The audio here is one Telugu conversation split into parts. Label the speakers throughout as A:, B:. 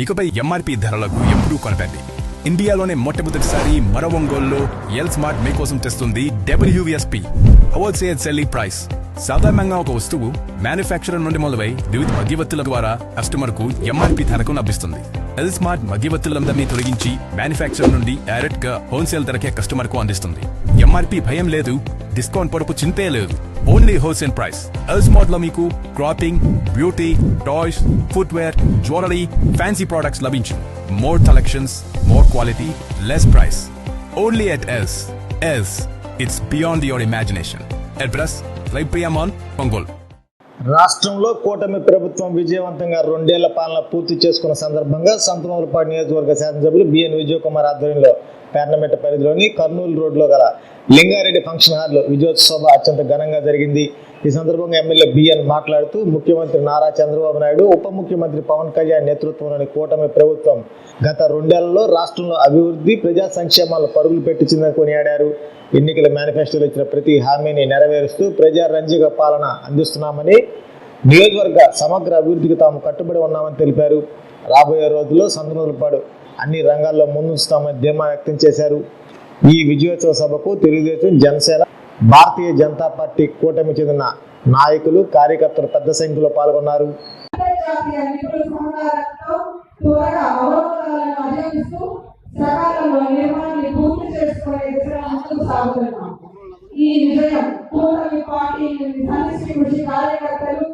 A: ఇకపై ఎంఆర్పీ ధరలకు ఎప్పుడూ కొనకండి. ఇండియాలోనే మొట్టమొదటిసారి మరో ఒంగోలులో ఎల్ స్మార్ట్ మీకోసం తెస్తుంది WSP హోల్సేల్ సెల్లింగ్ ప్రైస్. సాధారణంగా ఒక వస్తువు మ్యానుఫ్యాక్చరర్ నుండి మొదలై వివిధ మధ్యవర్తుల ద్వారా కస్టమర్ కు ఎంఆర్పీ ధరకు లభిస్తుంది. ఎల్ స్మార్ట్ మధ్యవర్తులందరినీ తొలగించి మ్యానుఫ్యాక్చరర్ నుండి డైరెక్ట్ గా హోల్సేల్ ధరకే కస్టమర్ కు అందిస్తుంది. ఎంఆర్పీ భయం లేదు, డిస్కౌంట్ పొరపు చింతే లేదు. Only wholesale price. L Smart లో మీకు clothing, beauty, toys, footwear, jewellery, fancy products లభించు. More collections, more quality, less price. Only at Els. Els. It's beyond your imagination. Address: Raipriya Mall, Ongole.
B: రాష్ట్రంలో కూటమి ప్రభుత్వం విజయవంతంగా 2 ఏళ్ల పాలన పూర్తి చేసుకున్న సందర్భంగా సంతనూరుపాడు నియోజకవర్గ శాసనసభ్యులు బిఎన్ విజయ్ కుమార్ ఆధ్వర్యంలో పేర్నమెట్ట పరిధిలోని కర్నూలు రోడ్లో గల లింగారెడ్డి ఫంక్షన్ హాల్లో విజయోత్సవ అత్యంత ఘనంగా జరిగింది. ఈ సందర్భంగా ఎమ్మెల్యే బిఎన్ మాట్లాడుతూ ముఖ్యమంత్రి నారా చంద్రబాబు నాయుడు, ఉప ముఖ్యమంత్రి పవన్ కళ్యాణ్ నేతృత్వంలోని కూటమి ప్రభుత్వం గత 2 ఏళ్లలో రాష్ట్రంలో అభివృద్ధి, ప్రజా సంక్షేమాలను పరుగులు పెట్టించిందని కొనియాడారు. ఎన్నికల మేనిఫెస్టోలో ఇచ్చిన ప్రతి హామీని నెరవేరుస్తూ ప్రజారంజక పాలన అందిస్తున్నామని, నియోజకవర్గ సమగ్ర అభివృద్ధికి తాము కట్టుబడి ఉన్నామని తెలిపారు. రాబోయే రోజుల్లో సంతనూరుపాడు అన్ని రంగాల్లో ముందుంచుతామని ధీమా వ్యక్తం చేశారు. ఈ విజయోత్సవ సభకు తెలుగుదేశం, జనసేన, భారతీయ జనతా పార్టీ కూటమి చెందిన నాయకులు, కార్యకర్తలు పెద్ద సంఖ్యలో పాల్గొన్నారు.
C: ఈ విజయం కూటమి పార్టీ సమిష్టి కృషి కార్యకర్తలు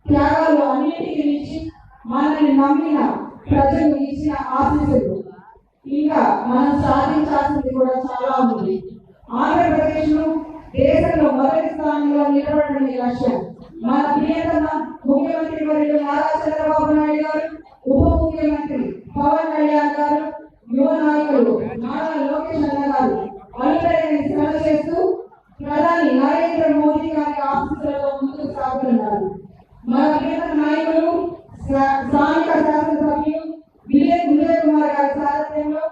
C: త్యాగాలు అన్నిటికీ మించి మనల్ని నమ్మిన ప్రజలు ఇచ్చిన ఆశీస్సులు. ఇంకా మనం సాధించాల్సింది కూడా చాలా ఉంది. ఆంధ్రప్రదేశ్ ను దేశంలో మొదటి స్థానంలో నిలబడమే లక్ష్యం. మన ప్రియతమ ముఖ్యమంత్రి వర్యులు నారా చంద్రబాబు నాయుడు గారు, ఉప ముఖ్యమంత్రి పవన్ కళ్యాణ్ గారు, యువ నాయకులు నారా లోకేష్ అన్న గారు అనుకరణ శ్రమ చేస్తూ ప్రధాని నరేంద్ర మోదీ గారి ఆశీస్సులతో ముందుకు సాగుతున్నారు. మన ప్రియతమ నాయకులు స్థానిక శాసనసభ్యులు బిఎన్ విజయ్ కుమార్ గారి సారథ్యంలో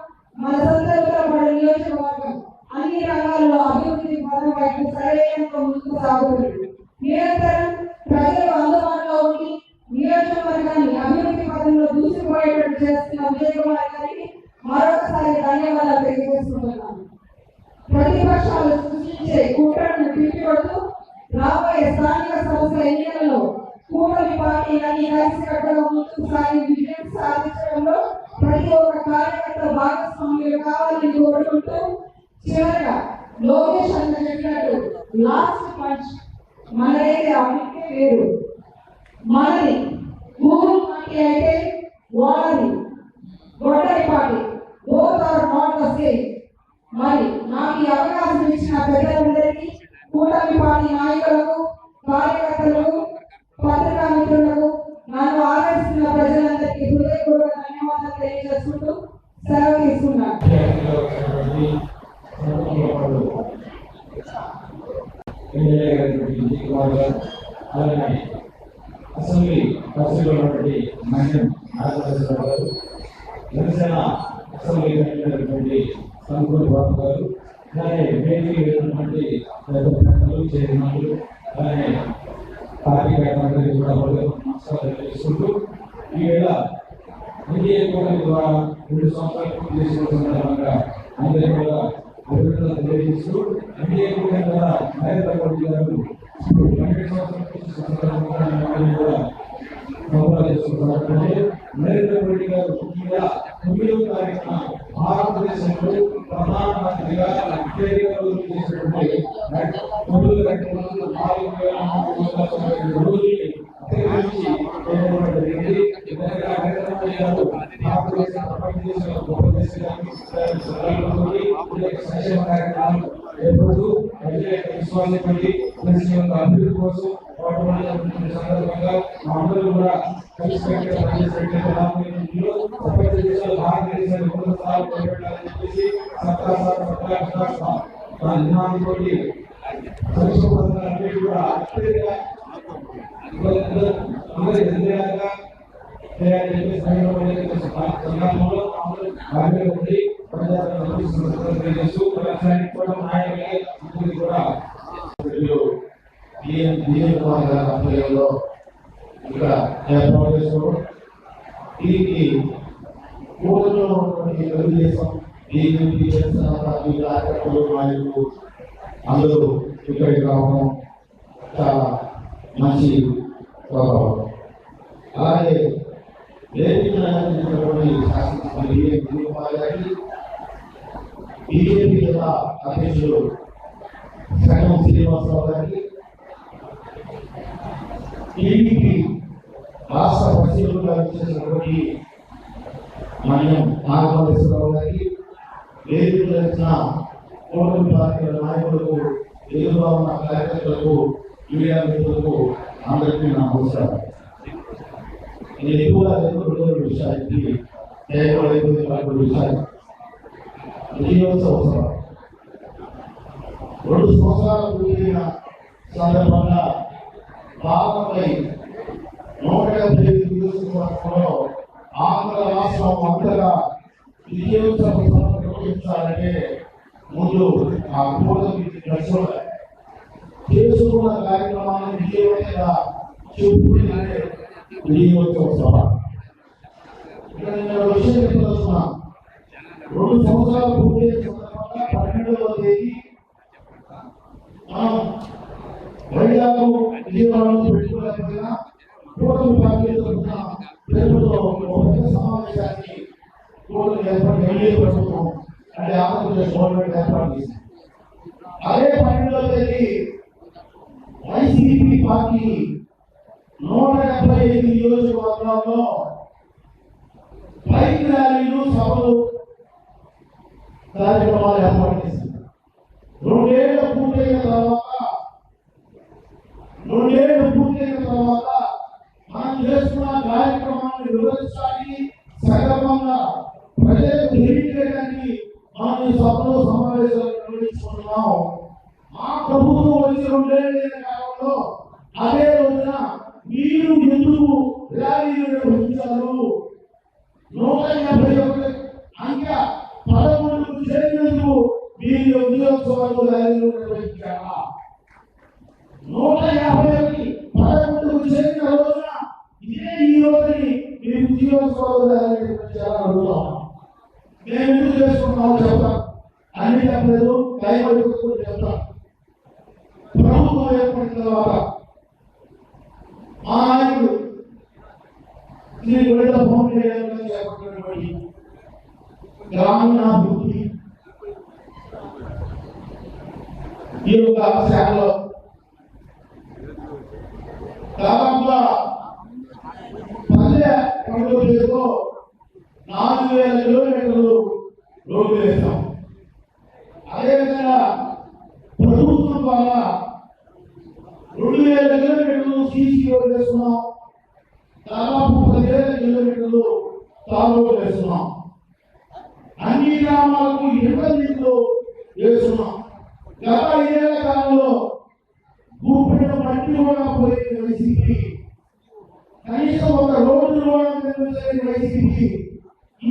C: మన సంతనూరుపాడు నియోజకవర్గం అన్ని రంగాల్లో అభివృద్ధి పదం వైపు సరైనంగా ముందుకు సాగుతుంది. నిరంతరం ప్రజలు అందుబాటులో ఉండి నియోజకవర్గాన్ని అభివృద్ధి పదంలో దూసుకుపోయేటట్టు చేస్తున్న విజయ్ కుమార్ గారికి మరొకసారి ధన్యవాదాలు తెలియజేస్తున్నాను. ప్రతిపక్షాలు సృష్టించే కుట్రను తిప్పికొడుతూ రాబోయే స్థానిక సంస్థల ఎన్నికలలో కూటమి పార్టీలని కలిసికట్టుగా ముందుకు సాగి విజయం సాధించడంలో ప్రతి ఒక్క కార్యకర్త భాగస్వామ్యులు కావాలని కోరుకుంటూ, చివరగా లోకేష్ అన్న చెప్పినట్టు లాస్ట్ పంచ్ మనదైతే అవికే వేరు. మనది గూగుల్ పార్టీ అయితే వాళ్ళది గొడ్డలి party. Both are not the same. మరి నాకు ఈ అవకాశం ఇచ్చిన పెద్దలందరికీ, కూటమి పార్టీ నాయకులకు, కార్యకర్తలకు, పత్రికా మిత్రులకు, నన్ను ఆదరిస్తున్న ప్రజలందరికీ హృదయపూర్వక ధన్యవాదాలు తెలియజేసుకుంటూ సెలవు తీసుకున్నాను.
D: అసెంబ్లీ పరిస్థితుల్లో ఉన్నటువంటి మహిళలు ఆంధ్రప్రదేశ్ జనసేన అసెంబ్లీ అయినటువంటి సంతూర్ బాబు గారు, అలాగే వేదిక వెళ్ళినటువంటి పెద్దలు, చైర్మన్లు, అలాగే పార్టీ కార్యకర్తలు కూడా నమస్కారాలు తెలియజేసుకుంటూ, ఈవేళ ఎన్డీఏ కూటమి ద్వారా 2 సంవత్సరాలు పూర్తి చేసుకున్న సందర్భంగా అందరికీ కూడా అభివృద్ధులు తెలియజేస్తూ, ఎన్డీఏ కూటమి ద్వారా నరేంద్ర మోదీ గారు 12 సంవత్సరాలు కూడా నరేంద్ర మోదీ గారు ముఖ్యంగా 9వ తారీఖున భారతదేశంలో ప్రధానమంత్రిగా చేసినటువంటి 9 గంటల 4,492 రోజుల్ని అతిక్రమించి సంక్షేమ కార్యక్రమాలు ఏర్పడుతూ విశ్వాసపడి అభివృద్ధి కోసం సందర్భంగా అందరూ కూడా కలిసి ప్రపంచ దేశాలు భారతదేశాన్ని ఉన్నత స్థాయిలో నిలబెట్టాలని చెప్పేసి నినాదంతో సంక్షేమ పథకాలన్నీ కూడా అత్యధికంగా సందర్భంలో ఉండి కూడా ఆధ్వర్యంలో ఇక్కడ ఏర్పాటు చేసుకోవడం, దీనికి ఊళ్ళో ఉన్నటువంటి తెలుగుదేశం బీజేపీ జనసేన పార్టీ కార్యకర్తలు నాయకులు అందరూ ఇక్కడికి రావడం చాలా మంచి స్వభావం. అలాగే శాసనసభ్యులు గారికి బీజేపీ జిల్లా అధ్యక్షులు సగం శ్రీనివాసరావు గారికి టీడీపీ రాష్ట్ర పరిశీలనగా చేసినటువంటి మన్యం నాగమల్లేశ్వరరావు గారికి వేదిక వచ్చిన కూటమి పార్టీల నాయకులకు ఎదురుగా ఉన్న కార్యకర్తలకు మీడియా మిత్రులకు అందరికీ నా నమస్కారం. నేను ఎక్కువగా రెండు విషయానికి విషయాలు విజయోత్సవం 2 సంవత్సరాలు పూర్తయిన సందర్భంగా భారతపై 175 నియోజకవర్గంలో ఆంధ్ర రాష్ట్రం అంతగా విజయోత్సవం నిర్వహించాలంటే ముందు ఆ కూటమి చేసుకున్న కార్యక్రమాన్ని విజయవంతంగా చెప్పుకునే విజయోత్సవ సభ. ఇక్కడ నేను విషయం చెప్పదలుచుకున్నా. 2 సంవత్సరాలు పూర్తయిన సందర్భంగా 12వ తేదీ మనం వైజాగ్ విజయవాడలో పెట్టుకోలేకపోయినా కూటమి పార్టీ తరఫున పేరుతో ఒక పెద్ద సమావేశాన్ని కూటమి ఎన్డీఏ ప్రభుత్వం అంటే ఆంధ్రప్రదేశ్ గవర్నమెంట్ ఏర్పాటు చేసింది. అదే 12వ తేదీ వైసీపీ పార్టీ 175 నియోజకవర్గాల్లో బైక్ ర్యాలీలు సభలు కార్యక్రమాలు ఏర్పాటు చేసింది. 2 ఏళ్లు పూర్తయిన తర్వాత మనం చేస్తున్న కార్యక్రమాన్ని వివరించాలి, సగర్వంగా ప్రజలకు తెలియజేయడానికి మనం ఈ సభలో సమావేశాలు నిర్వహించుకుంటున్నాం. మా ప్రభుత్వం వచ్చి 2 ఏళ్ళైన కాలంలో అదే రోజున మీరు ఎందుకు ర్యాలీలు నిర్వహించారు? 151 అంకె 11కు చేరినందుకు మీరు విజయోత్సవాలు ర్యాలీలు నిర్వహించారా? 151 11కు చేరిన రోజున ఇదే ఈ రోజుని మీరు విజయోత్సవాలు ర్యాలీలు నిర్వహించారా అడుగుతాం. మేము ఎందుకు చేసుకుంటున్నామో చెప్తాం. అన్ని చెప్పలేదు, టైం అయిపోతుంది చెప్తాం. ప్రభుత్వం ఏర్పడిన తర్వాత మా నాయకుడు శ్రీ గొడవ పవన్ కళ్యాణ్ గారు చేపట్టినటువంటి గ్రామీణాభివృద్ధి ఈ యొక్క శాఖలో దాదాపుగా పల్లె పండుగలో 4000 కిలోమీటర్లు రోడ్లు వేస్తాం. అదేవిధంగా ప్రభుత్వం ద్వారా 2000 కిలోమీటర్లు సీసీ రోడ్లు వేస్తున్నాం. దాదాపు 10,000 కిలోమీటర్లు తార్ రోడ్లు వేస్తున్నాం. అన్ని గ్రామాలకు ఇంటర్నెట్లు వేస్తున్నాం. గత 5 ఏళ్ల కాలంలో భూపేట మట్టి కూడా పోయింది వైసీపీ. కనీసం ఒక రోడ్డు కూడా నిర్మించలేని వైసీపీ ఈ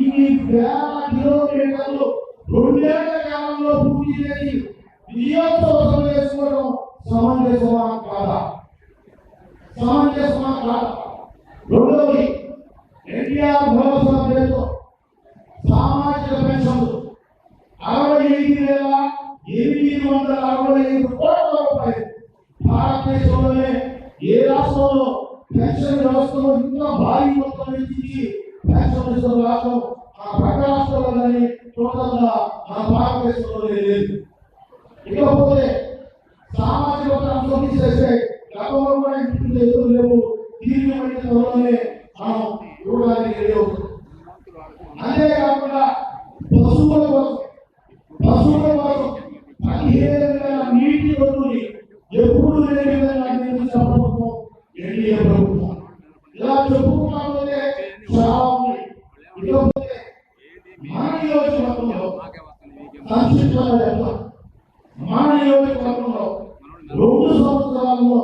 D: వేల కిలోమీటర్లు 2 ఏళ్ల కాలంలో పూర్తి చేసి విజయోత్సవం చేసుకోవడం సమంజసమా కాదా? రెండవది ఎన్టీఆర్ భరోసా పేరుతో సామాజిక పెన్షన్లు 65,865 కోట్ల రూపాయలు. భారతదేశంలోనే ఏ రాష్ట్రంలో పెన్షన్ వ్యవస్థలో ఇంత భారీ మొత్తం వెచ్చించి పెన్షన్ ఇస్తున్న రాష్ట్రం మన పక్క రాష్ట్రాల్లోనే టోటల్గా మన భారతదేశంలో లేదు. ఇకపోతే సామాజిక అంశం తీసేస్తే గతంలో కూడా ఇంటికి ఎదురు లేవు. దీన్ని బట్టి త్వరలోనే మనం చూడడానికి రెడీ అవుతుంది. అంతేకాకుండా పశువుల కోసం 15,000 నీటి రోడ్డుని ఎప్పుడు లేని విధంగా నిర్మించిన ప్రభుత్వం ఎన్డీఏ ప్రభుత్వం. ఇలా చెప్పుకున్నట్లయితే చాలా ఉంది. ఇకపోతే మన నియోజకవర్గంలో సంక్షిప్తంగా చెప్తాం. మన నియోజకవర్గంలో 2 సంవత్సరాల్లో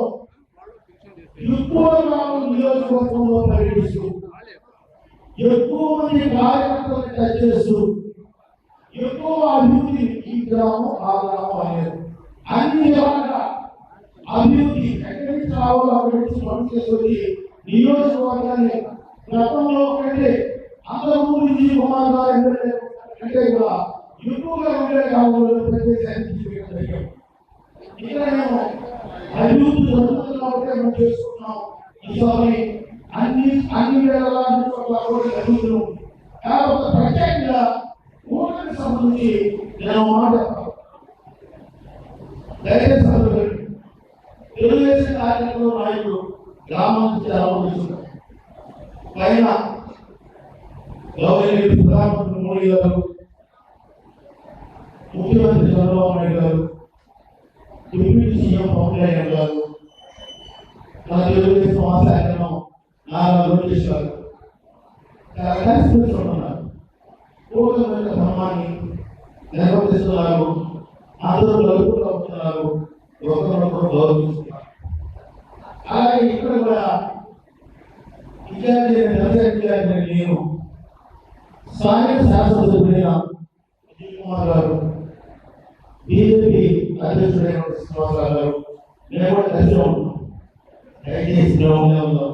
D: ఎక్కువ గ్రామం నియోజకవర్గంలో పర్యటిస్తూ ఎక్కువ మంది కార్యకర్తలను టచ్ చేస్తూ ఎక్కువ అభివృద్ధి ఈ గ్రామం ఆ గ్రామం అనేది అన్ని విధాలుగా అభివృద్ధి ఎక్కడి నుంచి రావాలో అక్కడి నుంచి పని చేసుకొని నియోజకవర్గాన్ని గతంలో కంటే అంతకుముందు విజయ్ కుమార్ గారు అంటే కూడా యూట్యూబ్లో ఉండే కాలంలో ప్రత్యేక ఇక్కడ మేము అభివృద్ధి జరుగుతుంది కాబట్టి మనం చేసుకుంటున్నాం. ఈసారి అన్ని వేళలా అభివృద్ధి ఉంది. కాబట్టి ప్రత్యేకంగా ఓటర్కి సంబంధించి నేను మాట దయచేసి తెలుగుదేశం కార్యక్రమంలో నాయకులు గ్రామానికి రావాల్సింది పైన గౌరవనీయులు ప్రధానమంత్రి మోడీ గారు, ముఖ్యమంత్రి చంద్రబాబు నాయుడు గారు, డిప్యూటీ సీఎం పవన్ కళ్యాణ్ గారు, మన తెలుగుదేశం మహాశాఖనం నారా లోకేష్ గారు చాలా కలిసి ఉన్నారు. ఓటర్ యొక్క ధర్మాన్ని నిర్వర్తిస్తున్నారు. అందరూ నలుగురు అవుతున్నారు. ఒకరినొకరు గౌరవిస్తున్నారు. అలాగే ఇక్కడ కూడా విద్యార్థి నేను స్థానిక శాసనసభ్యుడైన విజయ్ కుమార్ గారు, బీజేపీ అధ్యక్షుడైన శ్రీనివాసరావు గారు నేను కూడా దశలో ఉన్నాం. దయచేసి గ్రామంలో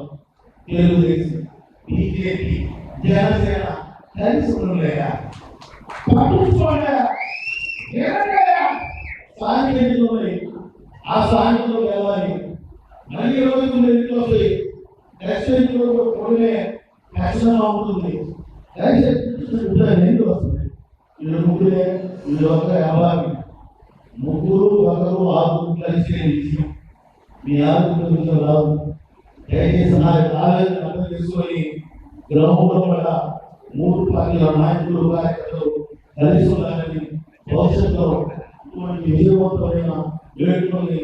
D: తెలుగుదేశం, బీజేపీ, జనసేన కలిసి ఉండలేదా? పట్టించుకోండి. స్థానిక ఎన్నికలు ఆ స్థానికలో వెళ్ళాలి. మళ్ళీ 29 ఎన్నికలు వస్తాయి. నెక్స్ట్ ఎన్నికలు కొడునే ఖచ్చితంగా ఉంటుంది. ఎన్నికలు వస్తున్నాయి. వీళ్ళు ముగ్గురే, వీళ్ళు ఒక వ్యాపారి, ముగ్గురు ఒకరు ఆరు కలిసి విషయం మీ ఆరోగ్యం రాదు. దయచేసి నా ఆలోచన అర్థం చేసుకొని గ్రామంలో కూడా 3 పార్టీల నాయకులు కార్యకర్తలు కలిసి ఉండాలని, భవిష్యత్తులో ఇటువంటి విజయవంతమైన వేడుకల్ని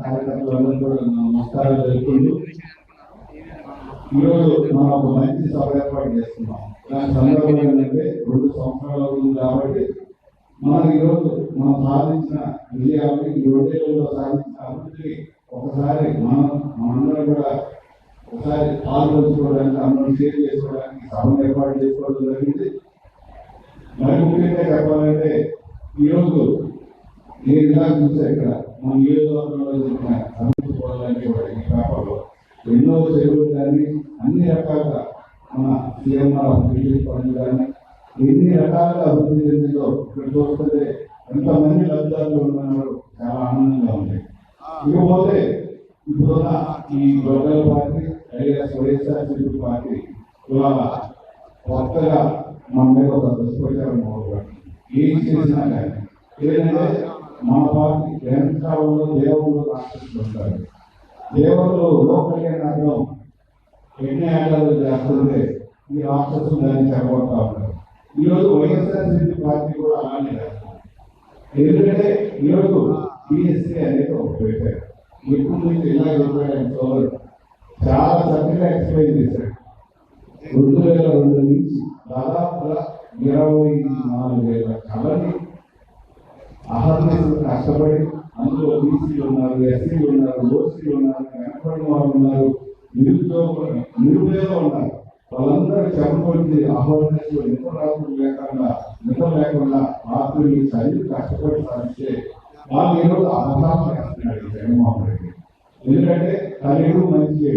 E: కార్యకర్తలందరూ కూడా నమస్కారాలు తెలుపుకుంటూ ఈరోజు మనం ఒక మంచి సభ ఏర్పాటు చేస్తున్నాం. దాని సందర్భం ఏంటంటే 2 సంవత్సరాలు అవుతుంది కాబట్టి మనం ఈరోజు మనం సాధించిన విజయాన్ని, ఈ 2 ఏళ్లలో సాధించిన అభివృద్ధిని ఒకసారి మనందరం కూడా ఒకసారి పాల్పంచుకోవడానికి, అందరం షేర్ చేసుకోవడానికి సభను ఏర్పాటు చేసుకోవడం జరిగింది. మరి ముఖ్యంగా చెప్పాలంటే ఈరోజు నేను ఇలా చూసా ఇక్కడ మన నియోజకవర్గంలో జరిగిన అభివృద్ధి పోవడానికి ఈ పేపర్లో ఎన్నో చెరువులు కానీ అన్ని రకాలుగా మన సీఎంఆర్ అభివృద్ధి పనులు కానీ ఎన్ని రకాలుగా అభివృద్ధి చెందిందో ఇక్కడ చూస్తుంటే ఎంతమంది లబ్ధిదారులు ఉన్నారు. చాలా ఆనందంగా ఉంది. ఇకపోతే ఇప్పుడున్న ఈ గొడవల పార్టీ వైఎస్ఆర్సీపీ పార్టీ ఇవాళ కొత్తగా మన మీద ఒక దుష్ప్రచారం మొదలుపెట్టింది. ఏం చేసినా కానీ ఏంటంటే మన పార్టీ కేంద్రంలో దేవుళ్ళు రాక్షసులు ఉంటారు. దేవుళ్ళు లోకల్గా నగరం ఎన్ని ఏడాది చేస్తుంటే ఈ రాక్షసులు దాన్ని చెడగొడతా ఉంటారు. ఈరోజు వైఎస్ఆర్సీపీ పార్టీ కూడా అలానే చేస్తారు. ఎందుకంటే ఈరోజు బిఎస్సీ అనేది ఒక పెట్టారు. ఎప్పుడు నుంచి ఇలా చెప్పాడు సోదరుడు చాలా చక్కగా ఎక్స్ప్లెయిన్ చేశాడు. 2002 నుంచి దాదాపుగా 24,000 కళని అహర్నిశలు కష్టపడి అందులో బీసీలు ఉన్నారు, ఎస్సీలు ఉన్నారు, ఓసీలు ఉన్నారు, వెనకబడిన వాళ్ళు ఉన్నారు, నిరుపేదలు ఉన్నారు. వాళ్ళందరూ చెప్పబడి అహర్నిశలు నిద్ర లేకుండా రాత్రులు చదివి కష్టపడి సాధిస్తే వాళ్ళు ఈరోజు అవగాహన చేస్తున్నాడు జగన్మోహన్ రెడ్డి. ఎందుకంటే తల్లి మంచి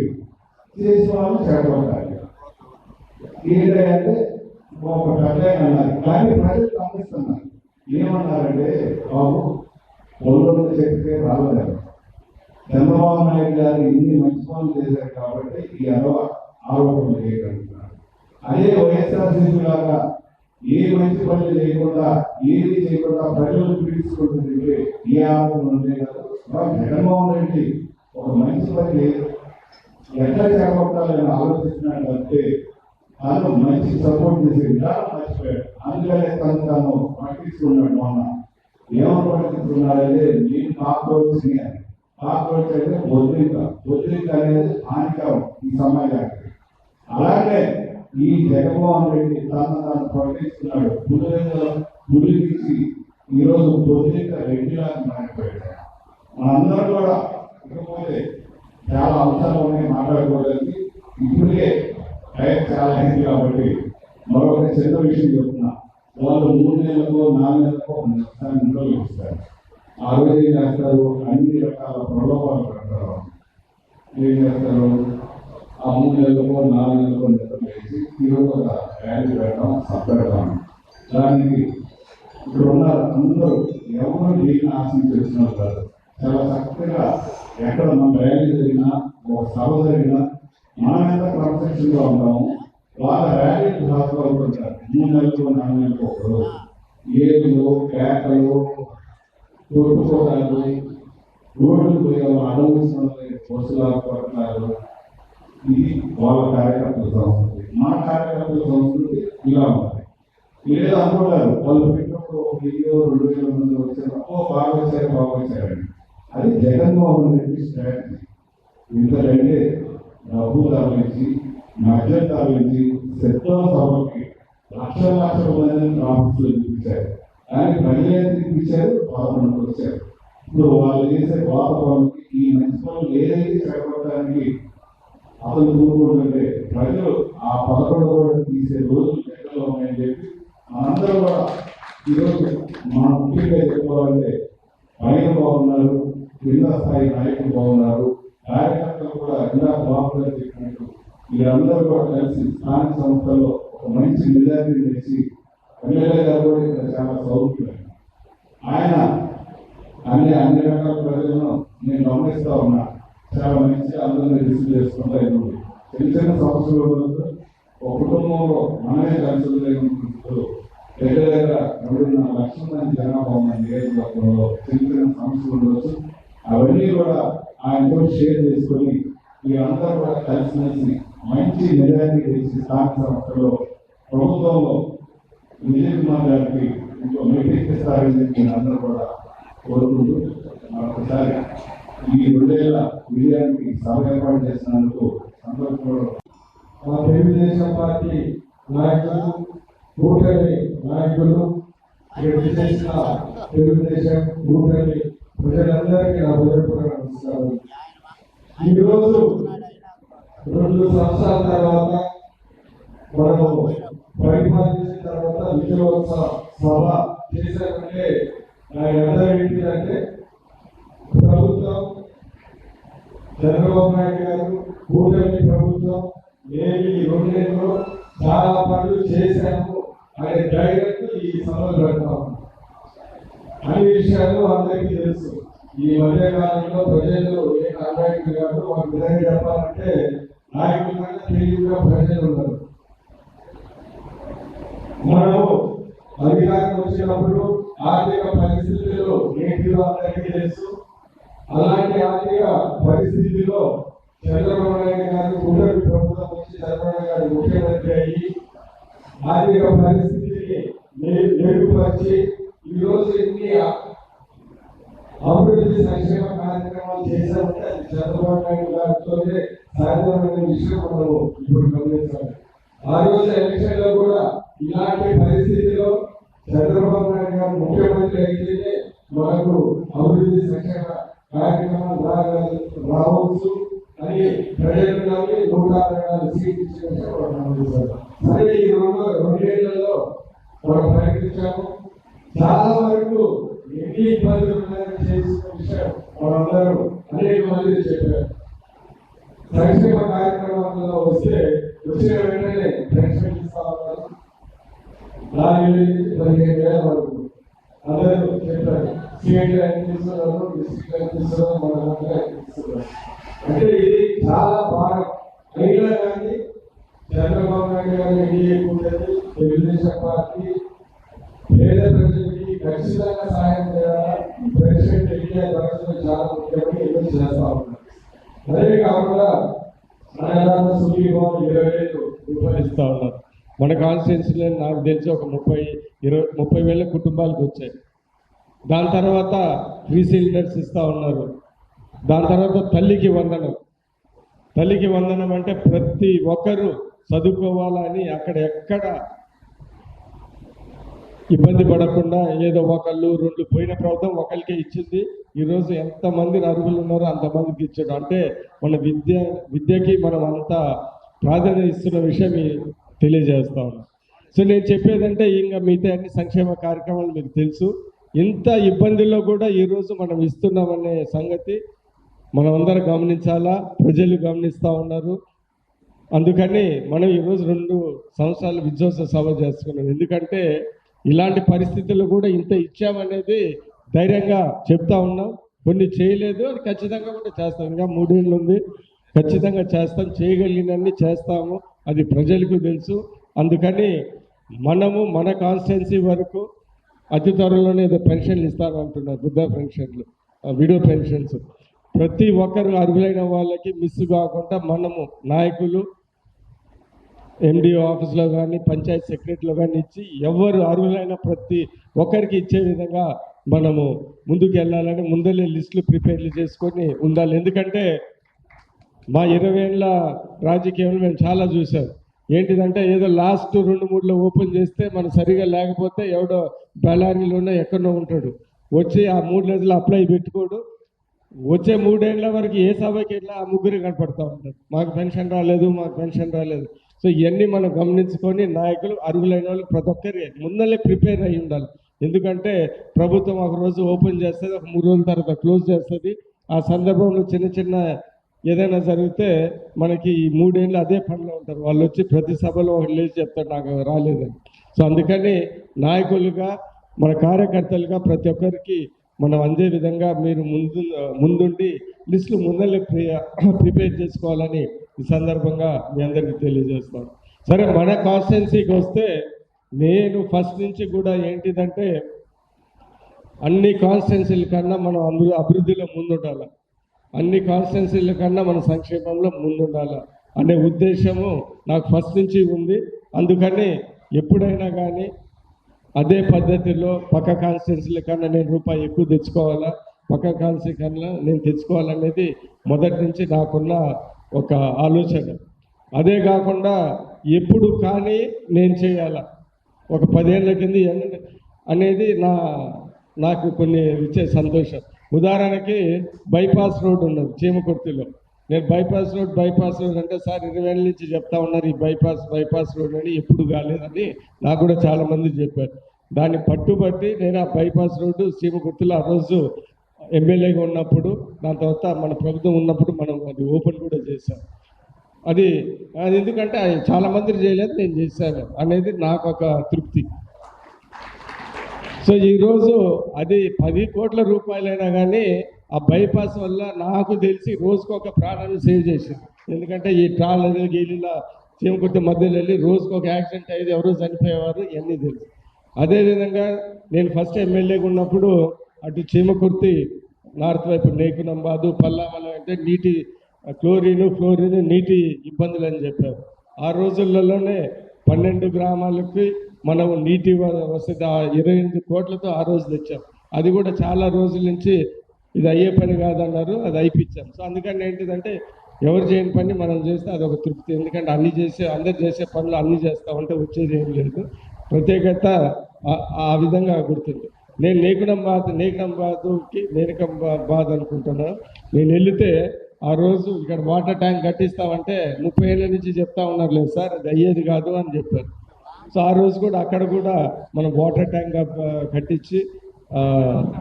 E: చేసిన వాళ్ళు చెడగొట్టాలి. ఏంటంటే ఒక పెద్ద అన్నారు, కానీ ప్రజలు గమనిస్తున్నారు. ఏమన్నారంటే బాబు పొలంలో చెప్తే రాలేదు. చంద్రబాబు నాయుడు గారు ఇన్ని మంచి పనులు చేశారు కాబట్టి ఈ ఆరోపణలు చేయగలుగుతున్నారు. అదే వైఎస్ఆర్సీపీ లాగా ఏ మంచి పనులు చేయకుండా, ఏది చేయకుండా ప్రజలను పీడించుకుంటుంది ఏ ఆరోపణలు ఉంటాయి కదా. జగన్మోహన్ రెడ్డి ఒక మంచి పని ఎట్లా చేపట్టాలని ఆలోచిస్తున్నాడు అంటే తను మంచి సపోర్ట్ చేసే విధానం మర్చిపోయాడు. అందుకనే తను పట్టించుకున్నాడు. మొన్న ఏమని పట్టించుకున్నాడంటే నేను కాక్రోచ్ అంటే బొద్రిక అనేది హానికరం ఈ సమాజానికి. అలాగే ఈ జగన్మోహన్ రెడ్డి తను పట్టించుకున్నాడు. పులి నుంచి ఈరోజు బొద్రిక రెడ్డిలాగా మారిపోయాడు. మనందరం కూడా ఇకపోతే చాలా అంశాలు ఉన్నాయి మాట్లాడుకోవడానికి. ఇప్పటికే టైం చాలా అయింది కాబట్టి మరొక చిన్న విషయం చెప్తున్నా. వాళ్ళు 3 నెలలకో 4 నెలలకో ఇంట్లో ఇస్తారు. ఆ రోజు ఏం చేస్తారు, అన్ని రకాల ప్రలోభాలు పెడతారు. ఏం చేస్తారు, ఆ 3 నెలలకో 4 నెలలకో నిద్ర లేచి ఈరోజు ఒక ర్యాలీ పెట్టడం సపరేట్గాను. దానికి ఇక్కడ ఉన్న అందరూ ఎవరు దేన్ని ఆశించి వచ్చినా కాదు, చాలా చక్కగా ఎక్కడ మన ర్యాలీ జరిగినా ఒక సభ జరిగినా మనం ఎంత క్రమశిక్షణగా ఉంటాము, వాళ్ళ ర్యాలీకి హాజరవుతుంటారు. 3 నెలలకు 4 నెలలకు ఒకరు ఏళ్ళు కేకలు కొట్టుకోవడాలు, రోడ్లు పోయే అడవులు బస్సులు ఆడుకోవడాలు, ఇది వాళ్ళ కార్యకర్తల సంస్కృతి. మన కార్యకర్తల సంస్కృతి ఇలా ఉంటుంది. లేదా అనుకుంటారు వాళ్ళు పెట్టినప్పుడు 1000-2000 మంది వచ్చారు, బాగా వచ్చారండి. అది జగన్మోహన్ రెడ్డి స్ట్రాటజీ. ఎందుకంటే డబ్బు తరలించి మద్యం తరలించి శత్రుల సభకి లక్షల మందిని ఆఫీసులో చూపించారు. కానీ ప్రజలే చూపించారు, 11 వచ్చారు. ఇప్పుడు వాళ్ళు చేసే పాత పనులకి ఈ మంచి పనులు ఏదైతే చేపట్టడానికి అసలు కూరుకుంటుంటే ప్రజలు ఆ 11 కూడా తీసే రోజులు ఎక్కడో ఉన్నాయని చెప్పి మనందరూ కూడా ఈరోజు మన ముఖ్యంగా చెప్పుకోవాలంటే పైన బాగున్నారు, కింద స్థాయి నాయకులు బాగున్నారు, కార్యకర్తలు కూడా ఇలా బాగుందని చెప్పినట్టు వీరందరూ కూడా కలిసి స్థానిక సంస్థల్లో ఒక మంచి మెజారిటీ చేసి ఎమ్మెల్యే గారు కూడా ఇక్కడ చాలా సౌకర్యం. ఆయన అన్ని రకాల ప్రజలను నేను గమనిస్తూ ఉన్నా, చాలా మంచిగా అందరినీ రిసీవ్ చేసుకుంటా. చిన్న చిన్న సమస్యలు ఉండదు, ఒక కుటుంబంలో మనమే కలిసి దగ్గర 2.5 లక్షల మంది జనాభా ఉన్న నియోజకవర్గంలో చిన్న చిన్న సమస్యలు ఉండవచ్చు. అవన్నీ కూడా ఆయనతో షేర్ చేసుకొని మీరందరూ కూడా కలిసిమెలిసి మంచి మెజారిటీ చేసి స్థానిక సంస్థలో ప్రభుత్వంలో విజయ్ కుమార్ గారికి ఇంకో మీటింగ్ ఇస్తారని చెప్పి అందరూ కూడా కోరుకుంటూ మరొకసారి ఈ 2 ఏళ్ల విజయానికి సభ ఏర్పాటు చేసినందుకు అందరూ
F: మా తెలుగుదేశం పార్టీ నాయకులు, కూటమి నాయకులు, చేసిన తెలుగుదేశం కూటమి ప్రజలందరికీ నా హృదయపూర్వక నమస్కారం. ఈరోజు 2 సంవత్సరాల తర్వాత మనము పరిపాలించిన తర్వాత విజయోత్సవ సభ చేశామంటే దాని అర్థం ఏంటిదంటే ప్రభుత్వం, చంద్రబాబు నాయుడు గారు, కూటమి ప్రభుత్వం మేము ఈ 2 నెలల్లో చాలా పనులు చేశాము అనే డైరెక్ట్ ఈ సభలు పెడతాము. అన్ని విషయాలు అందరికీ తెలుసు. ఈ మధ్య కాలంలో ప్రజలు ఏ నాయకులు కాదు, మాకు విధంగా చెప్పాలంటే నాయకుల కన్నా తెలివిగా ప్రజలు ఉన్నారు. మనము అధికారం వచ్చినప్పుడు ఆర్థిక పరిస్థితుల్లో ఏంటిదో అందరికీ తెలుసు. అలాంటి ఆర్థిక పరిస్థితిలో చంద్రబాబు నాయుడు గారు కూటమి ప్రభుత్వం వచ్చి చంద్రబాబు గారు ముఖ్యమంత్రి అయ్యి ఆర్థిక పరిస్థితిని మెరుగుపరిచి ఈరోజు ఎన్ని అభివృద్ధి సంక్షేమ కార్యక్రమాలు చేశామంటే అది చంద్రబాబు నాయుడు గారితోనే సాధ్యమైన విషయం మనము ఇప్పుడు గమనించాలి. ఆ రోజు ఎలక్షన్ లో కూడా ఇలాంటి పరిస్థితిలో చంద్రబాబు నాయుడు గారు ముఖ్యమంత్రి అయితేనే మనకు అభివృద్ధి సంక్షేమ కార్యక్రమాలు రావచ్చు అని ప్రజలు నమ్మి 164 సీట్లు ఇచ్చిన సరే ఈ 2 ఏళ్లలో మనం ప్రకటించాము. చాలా వరకు ఎన్ని ఇబ్బందులు ఉన్నాయని చేసిన విషయం మనందరూ అనేక మంది చెప్పారు. సంక్షేమ కార్యక్రమాల్లో వచ్చిన వెంటనే పెన్షన్ ఇస్తా ఉన్నారు. 4,000 నుంచి 15,000 వరకు అందరూ చెప్పారు. స్టేట్ అనిపిస్తున్నారు, డిస్ట్రిక్ట్ అనిపిస్తున్నారు, మన అనిపిస్తున్నారు. అంటే ఇది చాలా బాగా అయినా కానీ చంద్రబాబు నాయుడు గారు ఎన్డీఏ కూటమి తెలుగుదేశం పార్టీ పేద ప్రజలకి ఖచ్చితంగా సహాయం చేయాలి. ప్రెసిడెంట్ ఇండియా పరిస్థితులు చాలా ముఖ్యమని ఈరోజు చేస్తా ఉన్నారు. అదే కాకుండా అన్నదాన సుఖీభావం 20,000 రూపాయలు ఇస్తా ఉన్నారు. మన కాన్స్టిట్యున్సీలో నాకు తెలిసి ఒక 30,000 కుటుంబాలకు వచ్చాయి. దాని తర్వాత ఫ్రీ సిలిండర్స్ ఇస్తూ ఉన్నారు. దాని తర్వాత తల్లికి వందనం అంటే ప్రతి ఒక్కరూ చదువుకోవాలని అక్కడ ఎక్కడ ఇబ్బంది పడకుండా ఏదో 1-2 పోయిన ప్రభుత్వం ఒకరికే ఇచ్చింది. ఈరోజు ఎంతమంది అర్హులు ఉన్నారో అంతమందికి ఇచ్చాడు. అంటే మన విద్యకి మనం అంతా ప్రాధాన్యత ఇస్తున్న విషయం తెలియజేస్తా ఉన్నాం. సో నేను చెప్పేదంటే ఇంకా మిగతా అన్ని సంక్షేమ కార్యక్రమాలు మీకు తెలుసు. ఇంత ఇబ్బందుల్లో కూడా ఈరోజు మనం ఇస్తున్నామనే సంగతి మనం అందరం గమనించాలా. ప్రజలు గమనిస్తూ ఉన్నారు. అందుకని మనం ఈరోజు 2 సంవత్సరాలు విధ్వంస సభ చేసుకున్నాం. ఎందుకంటే ఇలాంటి పరిస్థితుల్లో కూడా ఇంత ఇచ్చామనేది ధైర్యంగా చెప్తా ఉన్నాం. కొన్ని చేయలేదు, అది ఖచ్చితంగా కూడా చేస్తాం. ఇంకా 3 ఏళ్ళు ఉంది, ఖచ్చితంగా చేస్తాం. చేయగలిగినన్ని చేస్తాము, అది ప్రజలకు తెలుసు. అందుకని మనము మన కాన్స్టిట్యున్సీ వరకు అతి త్వరలోనే ఏదో పెన్షన్లు ఇస్తానంటున్నారు, వృద్ధ పెన్షన్లు, విడో పెన్షన్స్. ప్రతి ఒక్కరు అర్హులైన వాళ్ళకి మిస్ కాకుండా మనము నాయకులు ఎండిఓ ఆఫీస్లో కానీ పంచాయత్ సెక్రటరీలో కానీ ఇచ్చి ఎవరు అర్హులైన ప్రతి ఒక్కరికి ఇచ్చే విధంగా మనము ముందుకు వెళ్ళాలని ముందలే లిస్టులు ప్రిపేర్లు చేసుకొని ఉండాలి. ఎందుకంటే మా 20 ఏళ్ళ రాజకీయంలో మేము చాలా చూసాం. ఏంటిదంటే ఏదో లాస్ట్ 2-3లో ఓపెన్ చేస్తే మనం సరిగా లేకపోతే ఎవడో బళ్ళారిలోనే ఎక్కడో ఉంటాడు, వచ్చి ఆ 3 రోజులు అప్లై పెట్టుకోడు. వచ్చే 3 ఏళ్ళ వరకు ఏ సభకి వెళ్ళా ఆ ముగ్గురు కనపడతా ఉంటారు, మాకు పెన్షన్ రాలేదు, మాకు పెన్షన్ రాలేదు. సో ఇవన్నీ మనం గమనించుకొని నాయకులు అర్హులైన వాళ్ళు ప్రతి ఒక్కరి ముందలే ప్రిపేర్ అయి ఉండాలి. ఎందుకంటే ప్రభుత్వం ఒక రోజు ఓపెన్ చేస్తుంది, ఒక 3 రోజుల తర్వాత క్లోజ్ చేస్తుంది. ఆ సందర్భంలో చిన్న చిన్న ఏదైనా జరిగితే మనకి ఈ 3 ఏళ్ళు అదే పనిలో ఉంటారు. వాళ్ళు వచ్చి ప్రతి సభలో ఒకటి లేచి చెప్తారు నాకు రాలేదని. సో అందుకని నాయకులుగా మన కార్యకర్తలుగా ప్రతి ఒక్కరికి మనం అందే విధంగా మీరు ముందుండి లిస్టులు ముందలే ప్రిపేర్ చేసుకోవాలని ఈ సందర్భంగా మీ అందరికీ తెలియజేస్తాను. సరే, మన కాన్స్టిట్యున్సీకి వస్తే నేను ఫస్ట్ నుంచి కూడా ఏంటిదంటే అన్ని కాన్స్టిట్యున్సీల కన్నా మనం అభివృద్ధిలో ముందుండాలి, అన్ని కాన్స్టిట్యున్సీల కన్నా మన సంక్షేమంలో ముందుండాలి అనే ఉద్దేశము నాకు ఫస్ట్ నుంచి ఉంది. అందుకని ఎప్పుడైనా కానీ అదే పద్ధతిలో పక్క కాన్స్టిట్యున్సీల కన్నా నేను రూపాయి ఎక్కువ తెచ్చుకోవాలా, పక్క కాన్స్టిట్యున్సీ కన్నా నేను తెచ్చుకోవాలనేది మొదటి నుంచి నాకున్న ఒక ఆలోచన. అదే కాకుండా ఎప్పుడు కానీ నేను చేయాల ఒక 10 ఏళ్ళ కింద అనేది నాకు కొన్ని ఇచ్చే సంతోషం. ఉదాహరణకి బైపాస్ రోడ్ ఉన్నది చీమకుర్తిలో. నేను బైపాస్ రోడ్ అంటే సార్ 20 ఏళ్ళ నుంచి చెప్తా ఉన్నారు ఈ బైపాస్ రోడ్ అని, ఎప్పుడు కాలేదని నాకు కూడా చాలామంది చెప్పారు. దాన్ని పట్టుబట్టి నేను ఆ బైపాస్ రోడ్డు చీమకుర్తిలో ఆ రోజు ఎమ్మెల్యేగా ఉన్నప్పుడు, దాని తర్వాత మన ప్రభుత్వం ఉన్నప్పుడు మనం అది ఓపెన్ కూడా చేశాం. అది ఎందుకంటే చాలామంది చేయలేదు, నేను చేశాను అనేది నాకు ఒక తృప్తి. సో ఈరోజు అది 10 కోట్ల రూపాయలైనా కానీ ఆ బైపాస్ వల్ల నాకు తెలిసి రోజుకు ఒక ప్రాణాన్ని సేవ్ చేసింది. ఎందుకంటే ఈ ట్రాలర్ గీలిలా చీమకుర్తి మధ్యలో వెళ్ళి రోజుకు ఒక యాక్సిడెంట్ అయ్యేది, ఎవరో చనిపోయేవారు, ఇవన్నీ తెలుసు. అదేవిధంగా నేను ఫస్ట్ ఎమ్మెల్యేగా ఉన్నప్పుడు అటు చీమకుర్తి నార్త్ వైపు నేకునంబాదు పల్లామలం అంటే నీటి ఫ్లోరిన్ నీటి ఇబ్బందులు అని చెప్పారు. ఆ రోజులలోనే 12 గ్రామాలకి మనం నీటి వసతి 28 కోట్లతో ఆ రోజు తెచ్చాం. అది కూడా చాలా రోజుల నుంచి ఇది అయ్యే పని కాదన్నారు, అది అయిపించాం. సో అందుకని ఏంటిదంటే ఎవరు చేయని పని మనం చేస్తే అదొక తృప్తి. ఎందుకంటే అందరు చేసే పనులు అన్నీ చేస్తూ ఉంటే వచ్చేది ఏం లేదు. ప్రత్యేకత ఆ విధంగా గుర్తుంది. నేను నేనికంబాద్ అనుకుంటున్నాను. నేను వెళితే ఆ రోజు ఇక్కడ వాటర్ ట్యాంక్ కట్టిస్తామంటే 30 ఏళ్ళ నుంచి చెప్తా ఉన్నారు, లేదు సార్ అది అయ్యేది కాదు అని చెప్పారు. సో ఆ రోజు కూడా అక్కడ కూడా మనం వాటర్ ట్యాంక్ కట్టించి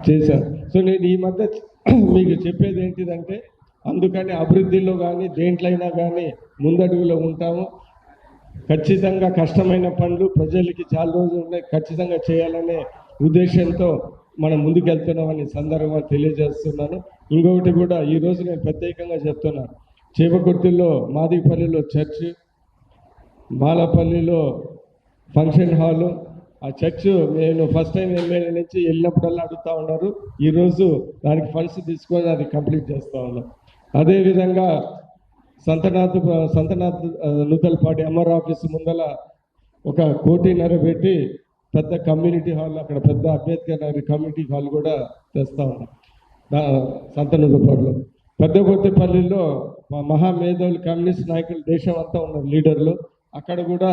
F: చేశారు. సో నేను ఈ మధ్య మీకు చెప్పేది ఏంటిదంటే అందుకని అభివృద్ధిలో కానీ దేంట్లైనా కానీ ముందడుగులో ఉంటాము. ఖచ్చితంగా కష్టమైన పనులు ప్రజలకి చాలా రోజులు ఉన్నాయి, ఖచ్చితంగా చేయాలనే ఉద్దేశంతో మనం ముందుకెళ్తున్నామని సందర్భంగా తెలియజేస్తున్నాను. ఇంకొకటి కూడా ఈరోజు నేను ప్రత్యేకంగా చెప్తున్నాను, చీమకుర్తిలో మాదిపల్లిలో చర్చ్, బాలపల్లిలో ఫంక్షన్ హాలు, ఆ చర్చ్ నేను ఫస్ట్ టైం ఎమ్మెల్యే నుంచి వెళ్ళినప్పుడల్లా అడుగుతూ ఉన్నారు. ఈరోజు దానికి ఫండ్స్ తీసుకొని అది కంప్లీట్ చేస్తూ ఉన్నాం. అదేవిధంగా సంతనాథ్ నూతలపాటి ఎంఆర్ ఆఫీస్ ముందల 1.5 కోటి పెట్టి పెద్ద కమ్యూనిటీ హాల్, అక్కడ పెద్ద అంబేద్కర్ నగర్ కమ్యూనిటీ హాల్ కూడా తెస్తూ ఉన్నాం. సంతనూతలపాటిలో పెద్ద కొత్తపల్లిలో మహామేధావులు కమ్యూనిస్ట్ నాయకులు దేశం అంతా ఉన్నారు, లీడర్లు. అక్కడ కూడా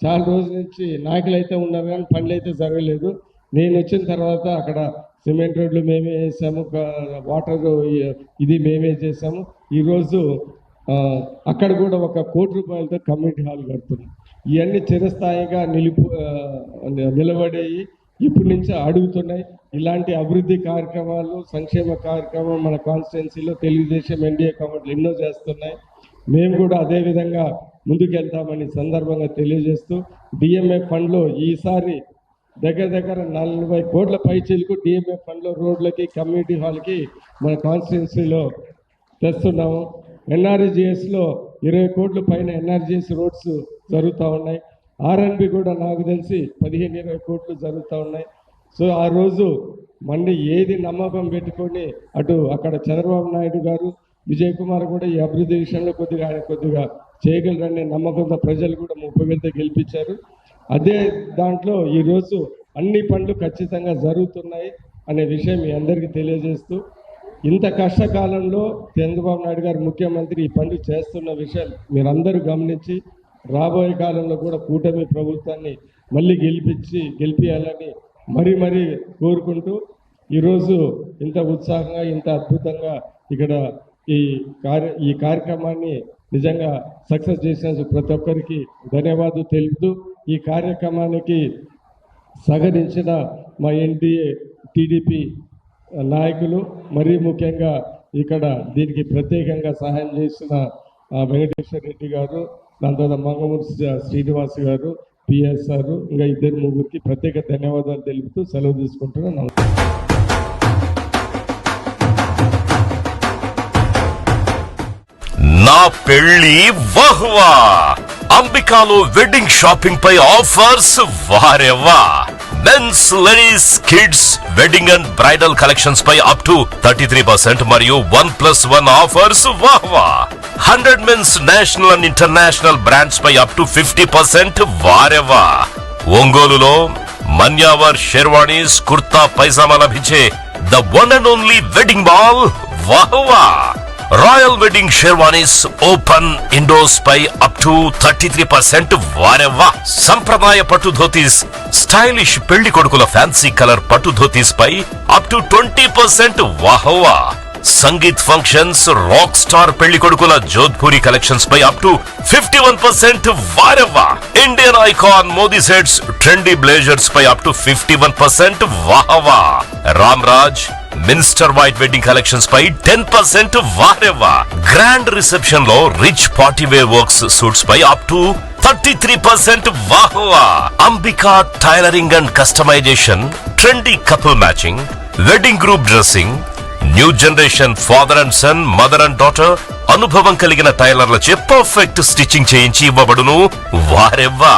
F: చాలా రోజుల నుంచి నాయకులు అయితే ఉన్నారు కానీ పనులు అయితే జరగలేదు. నేను వచ్చిన తర్వాత అక్కడ సిమెంట్ రోడ్లు మేమే వేసాము, వాటర్ ఇది మేమే చేసాము. ఈరోజు అక్కడ కూడా 1 కోటి రూపాయలతో కమ్యూనిటీ హాల్ కడుతున్నాం. ఇవన్నీ చిరస్థాయిగా నిలబడేవి ఇప్పటి నుంచి అడుగుతున్నాయి. ఇలాంటి అభివృద్ధి కార్యక్రమాలు, సంక్షేమ కార్యక్రమం మన కాన్స్టిట్యున్సీలో తెలుగుదేశం ఎన్డీఏ గవర్నమెంట్లు ఎన్నో చేస్తున్నాయి. మేము కూడా అదేవిధంగా ముందుకెళ్తామని సందర్భంగా తెలియజేస్తూ డిఎంఏ ఫండ్లో ఈసారి దగ్గర 40 కోట్ల పైచీలకు డిఎంఏ ఫండ్లో రోడ్లకి కమ్యూనిటీ హాల్కి మన కాన్స్టిట్యున్సీలో తెస్తున్నాము. ఎన్ఆర్జిఎస్లో 20 కోట్ల పైన ఎన్ఆర్జిఎస్ రోడ్స్ జరుగుతూ ఉన్నాయి. ఆర్ఎన్బి కూడా నాకు తెలిసి 15-20 కోట్లు జరుగుతూ ఉన్నాయి. సో ఆ రోజు మళ్ళీ ఏది నమ్మకం పెట్టుకొని అక్కడ చంద్రబాబు నాయుడు గారు, విజయ్ కుమార్ కూడా ఈ అభివృద్ధి విషయంలో కొద్దిగా చేయగలరనే నమ్మకంతో ప్రజలు కూడా 30 వేలతో గెలిపించారు. అదే దాంట్లో ఈరోజు అన్ని పనులు ఖచ్చితంగా జరుగుతున్నాయి అనే విషయం మీ అందరికీ తెలియజేస్తూ, ఇంత కష్టకాలంలో చంద్రబాబు నాయుడు గారు ముఖ్యమంత్రి ఈ పనులు చేస్తున్న విషయం మీరందరూ గమనించి రాబోయే కాలంలో కూడా కూటమి ప్రభుత్వాన్ని మళ్ళీ గెలిపియాలని మరీ కోరుకుంటూ ఈరోజు ఇంత ఉత్సాహంగా ఇంత అద్భుతంగా ఇక్కడ ఈ కార్యక్రమాన్ని నిజంగా సక్సెస్ చేసిన ప్రతి ఒక్కరికి ధన్యవాదాలు తెలుపుతూ, ఈ కార్యక్రమానికి సహకరించిన మా ఎన్డీఏ టీడీపీ నాయకులు, మరీ ముఖ్యంగా ఇక్కడ దీనికి ప్రత్యేకంగా సహాయం చేసిన వెంకటేశ్వర రెడ్డి గారు, దాని తర్వాత మంగమూరి శ్రీనివాస్ గారు, పిఎస్ఆర్, ఇంకా 2-3 ప్రత్యేక ధన్యవాదాలు తెలుపుతూ సెలవు తీసుకుంటున్నాను.
G: నా పెళ్లి వహ్వా అంబికాలో వెడ్డింగ్ షాపింగ్ పై ఆఫర్స్ వారెవ్వా. Men's, ladies, kids wedding and bridal collections పై అప్ టు 33% మరియు 1+1 ఆఫర్స్ వాహ్వా. 100 men's national and international brands పై అప్ టు 50% వారెవ్వా. ఒంగోలులో మన్యావర్ షెర్వాణీస్, కుర్తా పైజామా లభించే the one and only wedding mall వాహ్వా. Royal wedding sherwanis open indoors పై అప్ టు 33% వారెవ్వా. సంప్రదాయ పట్టు ధోతీస్, స్టైలిష్ పెళ్లి కొడుకుల ఫ్యాన్సీ కలర్ పట్టు ధోతీస్ పై అప్ టు 20% వాహ్వా. సంగీత్ ఫంక్షన్స్, రాక్ స్టార్ పెళ్లి కొడుకుల జోధ్పూరి కలెక్షన్స్ పై అప్ టు 51% వారెవ్వా. Indian icon Modi sets, trendy blazers పై అప్ టు 51% వాహ్వా. Ramraj minister white wedding collections పై 10% వారెవ్వా. గ్రాండ్ రిసెప్షన్ లో rich party wear works suits పై అప్ టు 33% వాహ్వా. Ambika tailoring and customisation, trendy couple matching, wedding group dressing, new generation father and son, mother and daughter అనుభవం కలిగిన టైలర్లచే పర్ఫెక్ట్ స్టిచ్చింగ్ చేయించి ఇవ్వబడును వారెవ్వా.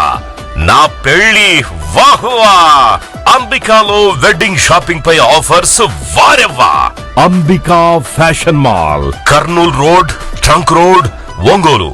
G: నా పెళ్లి వాహ్వా. అంబికాలో వెడ్డింగ్ షాపింగ్ పై ఆఫర్స్ వారెవ్వా. Ambika fashion mall, Kurnool road, trunk road, Ongole.